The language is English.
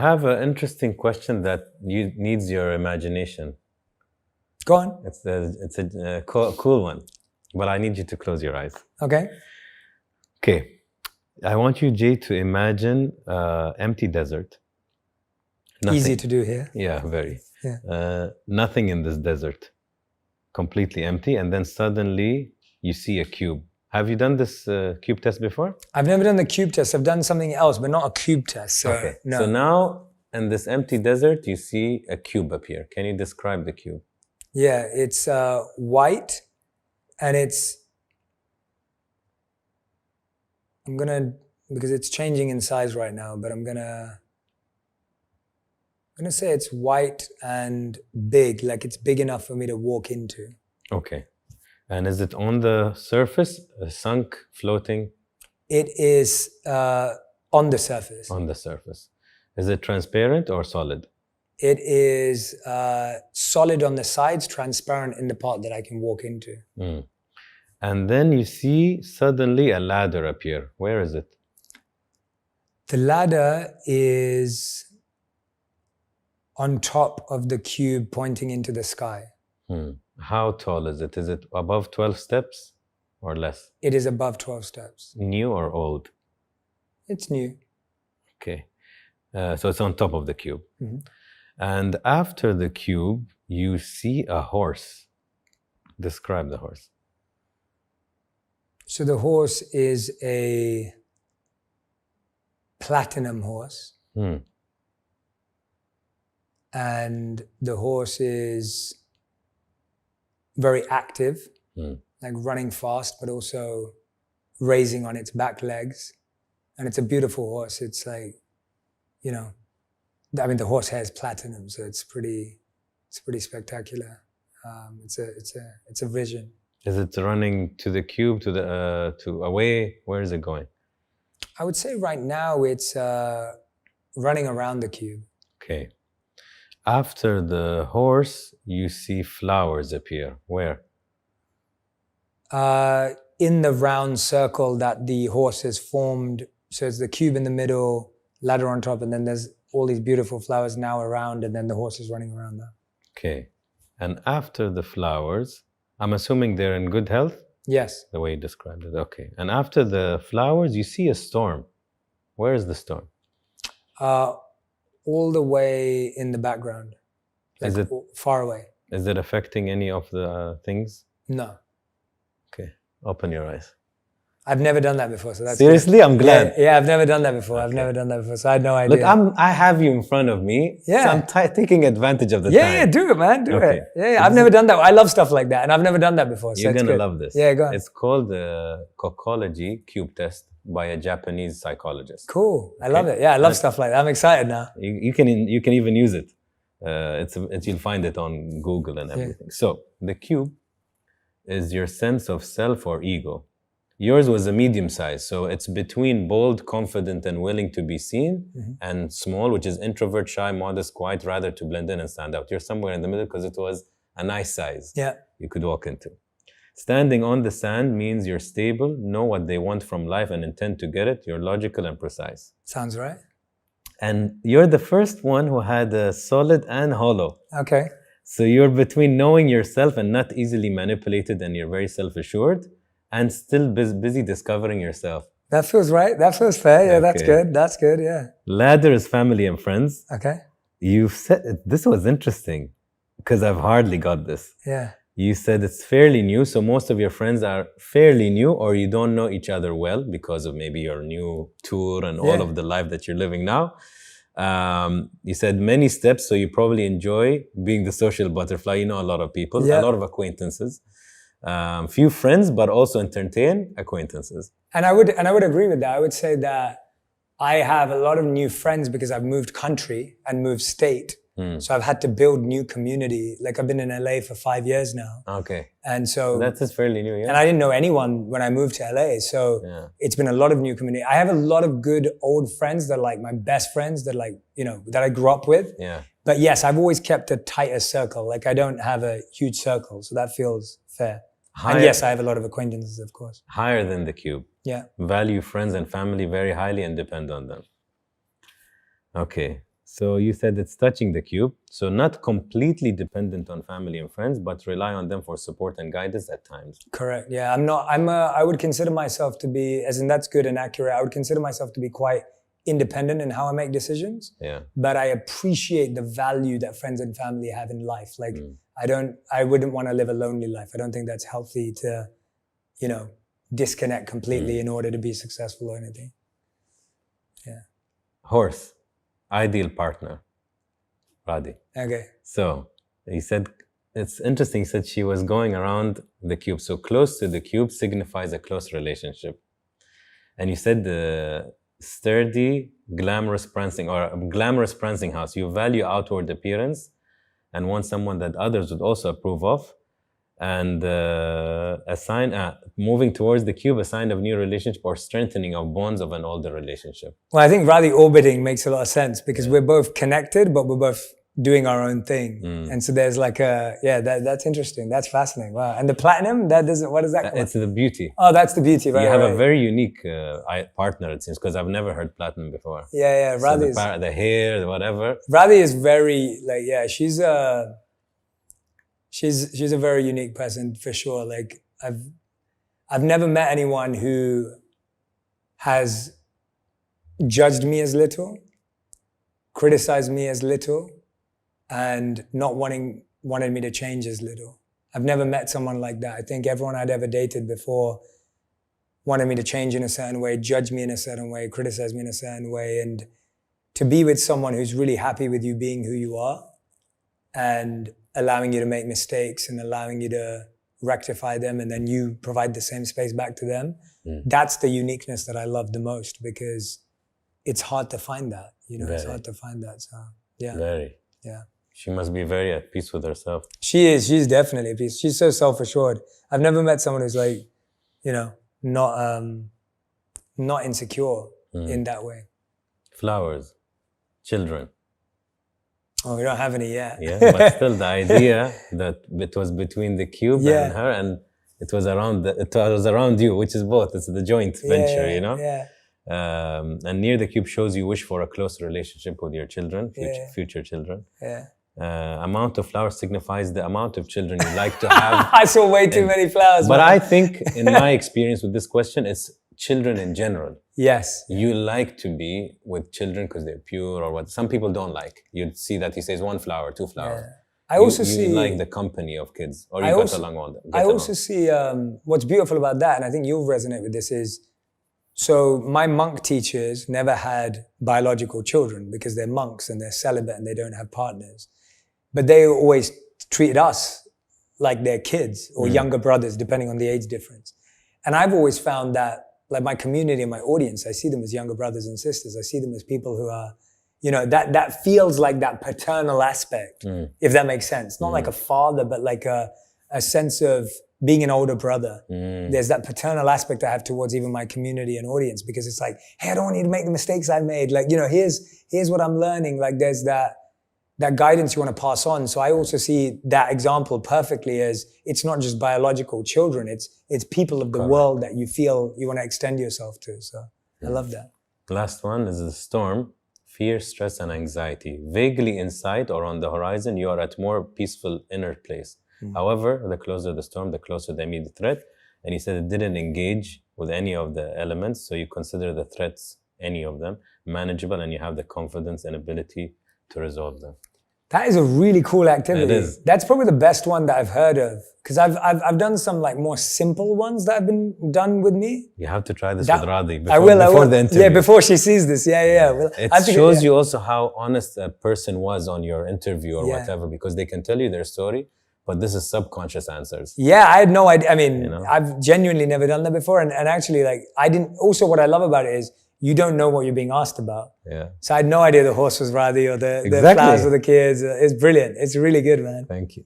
I have an interesting question that needs your imagination. Go on. It's a cool one, but I need you to close your eyes. Okay. Okay. I want you, Jay, to imagine empty desert. Nothing. Easy to do here. Yeah, very. Yeah. Nothing in this desert. Completely empty. And then suddenly you see a cube. Have you done this cube test before? I've never done the cube test. I've done something else, but not a cube test. So, okay. No. So now in this empty desert, you see a cube appear. Can you describe the cube? Yeah, it's white and because it's changing in size right now, but I'm gonna say it's white and big, like it's big enough for me to walk into. Okay. And is it on the surface, sunk, floating? It is on the surface. On the surface. Is it transparent or solid? It is solid on the sides, transparent in the part that I can walk into. Mm. And then you see suddenly a ladder appear. Where is it? The ladder is on top of the cube pointing into the sky. How tall is it? Is it above 12 steps or less? It is above 12 steps. New or old? It's new. Okay. So it's on top of the cube. Mm-hmm. And after the cube, you see a horse. Describe the horse. So the horse is a platinum horse. And the horse is very active, like running fast, but also raising on its back legs. And it's a beautiful horse. It's like, you know, I mean, the horse hair is platinum, so it's pretty spectacular. It's a vision. Is it running to the cube, to away? Where is it going? I would say right now it's running around the cube. Okay. After the horse, you see flowers appear. Where? In the round circle that the horse has formed. So it's the cube in the middle, ladder on top, and then there's all these beautiful flowers now around, and then the horse is running around that. Okay. And after the flowers, I'm assuming they're in good health? Yes. The way you described it. Okay. And after the flowers, you see a storm. Where is the storm? All the way in the background. Like is it far away? Is it affecting any of the things? No. Okay. Open your eyes. I've never done that before, so that's seriously good. I'm glad. Yeah, I've never done that before. Okay. I've never done that before, so I had no idea. Look, I have you in front of me. Yeah. So I'm taking advantage of the time. Yeah, do it, man. Do it. Yeah, I've never done that. I love stuff like that, and I've never done that before. So you're gonna love this. Yeah, go on. It's called the Kokology cube test by a Japanese psychologist. Cool. I love it. Yeah, I love stuff like that. I'm excited now. You can even use it. You'll find it on Google and everything. Yeah. So the cube is your sense of self or ego. Yours was a medium size, so it's between bold, confident, and willing to be seen, and small, which is introvert, shy, modest, quiet, rather to blend in and stand out. You're somewhere in the middle because it was a nice size you could walk into. Standing on the sand means you're stable, know what they want from life, and intend to get it. You're logical and precise. Sounds right. And you're the first one who had a solid and hollow. Okay. So you're between knowing yourself and not easily manipulated, and you're very self-assured, and still busy discovering yourself. That feels right. That feels fair. Yeah, okay. That's good. That's good, yeah. Ladder is family and friends. Okay. You've said, this was interesting, because I've hardly got this. Yeah. You said it's fairly new, so most of your friends are fairly new, or you don't know each other well because of maybe your new tour and all of the life that you're living now. You said many steps, so you probably enjoy being the social butterfly. You know a lot of people, a lot of acquaintances. Few friends, but also entertain acquaintances. And I would agree with that. I would say that I have a lot of new friends because I've moved country and moved state. So I've had to build new community. Like I've been in LA for 5 years now. Okay. And so that's fairly new, yeah. And I didn't know anyone when I moved to LA. So it's been a lot of new community. I have a lot of good old friends that are like my best friends that like, you know, that I grew up with. Yeah. But yes, I've always kept a tighter circle. Like I don't have a huge circle. So that feels fair. And yes, I have a lot of acquaintances, of course. Higher than the cube. Yeah. Value friends and family very highly and depend on them. Okay. So you said it's touching the cube. So not completely dependent on family and friends, but rely on them for support and guidance at times. Correct. Yeah, I would consider myself to be, as in that's good and accurate, I would consider myself to be quite independent in how I make decisions. Yeah. But I appreciate the value that friends and family have in life. Like I wouldn't want to live a lonely life. I don't think that's healthy to, disconnect completely in order to be successful or anything. Yeah. Horse, ideal partner, Radi. Okay. So he said, it's interesting, he said she was going around the cube. So close to the cube signifies a close relationship. And you said the sturdy, glamorous prancing house. You value outward appearance and want someone that others would also approve of. And a sign, moving towards the cube, a sign of new relationship or strengthening of bonds of an older relationship. Well, I think Radi orbiting makes a lot of sense because we're both connected, but we're both doing our own thing. And so there's like that's interesting. That's fascinating. Wow. And the platinum, what does that come It's the beauty. Oh, that's the beauty, right? You have a very unique partner, it seems, because I've never heard platinum before. Yeah. Radi so the hair, whatever. Radi is very, she's a very unique person for sure. Like I've never met anyone who has judged me as little, criticized me as little, and not wanted me to change as little. I've never met someone like that. I think everyone I'd ever dated before wanted me to change in a certain way, judge me in a certain way, criticize me in a certain way. And to be with someone who's really happy with you being who you are and allowing you to make mistakes and allowing you to rectify them, and then you provide the same space back to them. That's the uniqueness that I love the most, because it's hard to find that. It's hard to find that. So yeah. Very. Yeah. She must be very at peace with herself. She is. She's definitely at peace. She's so self-assured. I've never met someone who's like, not insecure in that way. Flowers, children. Oh, we don't have any yet. Yeah, but still the idea that it was between the cube and her, and it was around you, which is both. It's the joint venture, Yeah. And near the cube shows you wish for a close relationship with your children, future children. Yeah. Amount of flowers signifies the amount of children you like to have. I saw way too many flowers. But I think, in my experience with this question, it's children in general. Yes. You like to be with children because they're pure, or what some people don't like. You'd see that he says 1 flower, 2 flowers. Yeah. I also see like the company of kids, or you got along with them. I also see what's beautiful about that, and I think you'll resonate with this, is so my monk teachers never had biological children because they're monks and they're celibate and they don't have partners. But they always treated us like their kids or younger brothers, depending on the age difference. And I've always found that, like my community and my audience, I see them as younger brothers and sisters. I see them as people who are, that feels like that paternal aspect, if that makes sense. Not like a father, but like a sense of being an older brother. There's that paternal aspect I have towards even my community and audience, because it's like, hey, I don't want you to make the mistakes I've made. Like, here's what I'm learning. Like there's that guidance you want to pass on. So I also see that example perfectly as it's not just biological children. It's people of the world that you feel you want to extend yourself to. So I love that. Last one is the storm. Fear, stress, and anxiety. Vaguely in sight or on the horizon, you are at more peaceful inner place. However, the closer the storm, the closer the immediate threat. And he said it didn't engage with any of the elements. So you consider the threats, any of them, manageable, and you have the confidence and ability to resolve them. That is a really cool activity. It is. That's probably the best one that I've heard of. Because I've done some like more simple ones that have been done with me. You have to try this with Radi before, I will. the interview. Yeah, before she sees this. Yeah. Well, it shows you also how honest a person was on your interview or whatever, because they can tell you their story, but this is subconscious answers. Yeah, I had no idea. I mean, I've genuinely never done that before. And actually, like, I didn't, also what I love about it is you don't know what you're being asked about. Yeah. So I had no idea the horse was Radi or the flowers or the kids. It's brilliant. It's really good, man. Thank you.